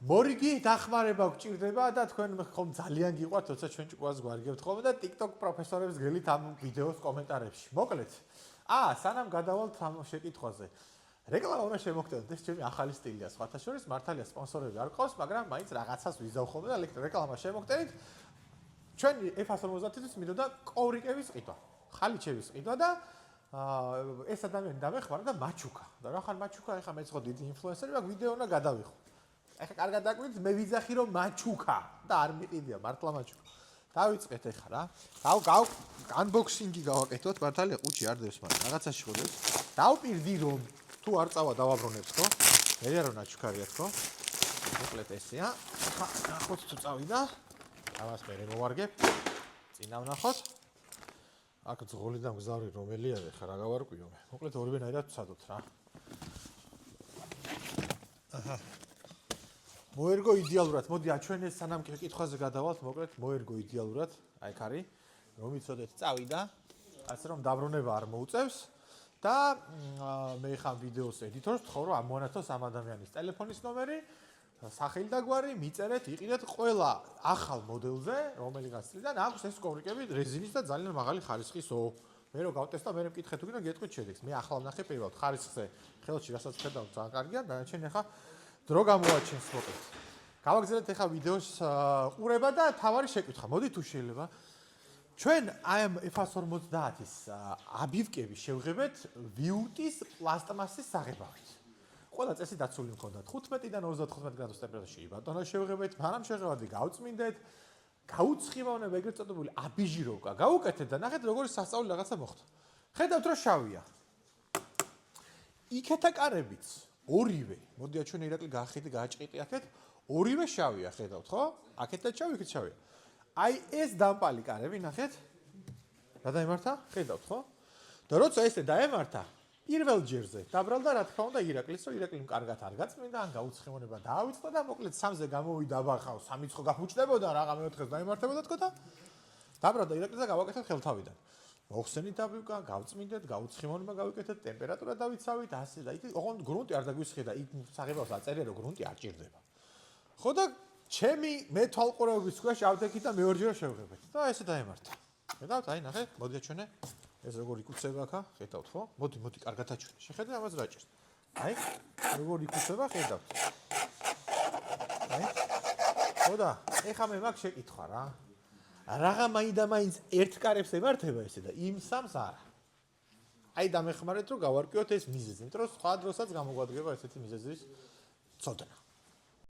მორიგი დახმარება გჭირდება და თქვენ ხომ ძალიან გიყვართ, როცა ჩვენ ჭკუას გვარგებთ ხოლმე და TikTok პროფესორებს გელით ამ ვიდეოს კომენტარებში. მოკლედ, სანამ გადავალთ ამ შეკითხვაზე. რეკლამა უნდა შემოგტევოთ, ეს ჩემი ახალი სტილია, სხვათა შორის მართალია სპონსორები არ ყავს, მაგრამ მაინც რაღაცას ვიზავ ხოლმე და რეკლამა შემოგტევით. ჩვენი F150-ისთვის მინდოდა კოვრიკების ყიდვა, ხალიჩების ყიდვა და ეს ადამიანი დამეხმარა და მაჩუკა. და რა ხარ მაჩუკა, ეხლა მეც ხო დიდი ინფლუენსერი, მაგ ვიდეო უნდა გადავიხო. ეხლა კარგად დაგვიდგით, მე ვიძახი რომ მაჩუკა და არ მიყიდია, მართლა მაჩუკა. დავიწყეთ ეხლა რა. unboxing-ი გავაკეთოთ, მართალია ყუთში არ დევს, მაგრამ რაღაცაში ხო დევს. დავპირდი რომ თუ არ წავა დავაბრუნებთ ხო? მე რა ნაჩუქარიათ ხო? მოკლედ ესეა. ახლა ნახოთ თუ წავიდა. ამას მე მოვარგებ. წინა ვნახოთ. აქ ძღოლი და მგზავრი რომელია ეხლა რა გავარკვიო მე. მოკლედ ორივენაირად ვცადოთ რა. მოერგო იდეალურად. მოდი აჩვენე სანამ კითხვაზე გადავალთ, მოკლედ მოერგო იდეალურად. აი აქ არის. რომ იცოდეთ წავიდა. ასე რომ დაბრუნება არ მოუწევს. და მე ხა ვიდეოს ედიტორს ვთხოვ რომ ამოანათოს ამ ადამიანის ტელეფონის ნომერი, სახელი და გვარი, მიწერეთ, იყიდეთ ყველა ახალ მოდელზე, რომელიღაც წლიდან აქვს ეს კოვრიკები რეზინის და ძალიან მაღალი ხარისხისო. მე რო გავტესტა, მე მეკითხეთ უკან გეტყვით შედეგს. მე ახლა ვნახე პირველად ხარისხზე, ხელში რასაც ხედავ ძალიან კარგია, დანარჩენი ახლა დრო გამოაჩენს მოკლედ. გავაგზავნეთ ახლა ვიდეოს ყურება და თავარი შეკითხვა. მოდი თუ შეიძლება ჩვენ აი ამ F150-ის აბივკები შევღებეთ ვიუტის პლასტმასის საღებავით. ყველა წესი დაცული მქონდა 15-დან 35 გრადუს ტემპერატურაში იბატონო შევღებეთ, მაგრამ შევღებადი გავწმინდეთ, გაუცხიმავნა ეგრეთ წოდებული აბიჟიროვკა. გაუკეთეთ და ნახეთ როგორი სასწაული რაღაცა მოხდა. ხედავთ რომ შავია. იქეთა კარებიც ორივე, მოდი აჩვენე ირაკლი გაახედე, გააჭყიტი აქეთ, ორივე შავია, ხედავთ ხო? აქეთაც შავი, იქეთ შავია. აი ეს დამპალი კარები, ნახეთ. რა დაემართა? ხედავთ ხო? და როცა ესე დაემართა, პირველ ჯერზე დაბრალდა რა თქმა უნდა ირაკლის, რომ ირაკლიმ კარგად არ გაწმინდა, ან გაუცხიმონება დაავიწყდა და მოკლედ სამზე გამოვიდა ბახავს, სამიცხო გაფუჭდებოდა, რაღა მეოთხეს დაემართებოდა თქო და დაბრალდა ირაკლის და გავაკეთეთ ხელთავიდან. მოხსენით აბივკა, გავწმინდეთ, გაუცხიმონება გავიკეთეთ, ტემპერატურა დავიცავით, ასე და იქ ოღონდ გრუნტი არ დაგვისხედა, იქ საღებავს აწერია რომ გრუნტი არ ჭირდება. ხო და ჩემი მე თვალყურების ქვეშ ავდექით და მეორჯერ შევღებეთ. და ესე დაემართა. ხედავთ, აი ნახე, მოდი აჩვენე. ეს როგორ იკუცება აქა, ხედავთ ხო? მოდი, კარგად აჩვენე. შეხედე ამას რა ჭირს. აი, როგორ იკუცება, ხედავთ. აი. ხო და ეხა მე მაქვს შეკითხვა რა. რაღა მაინც ერთ კარებს ემართება ესე და იმ სამს არა. აი დამეხმარეთ რომ გავარკვიოთ ეს მიზეზი, იმიტომ რომ სხვა დროსაც გამოგვადგება ესეთი მიზეზის ცოდნა.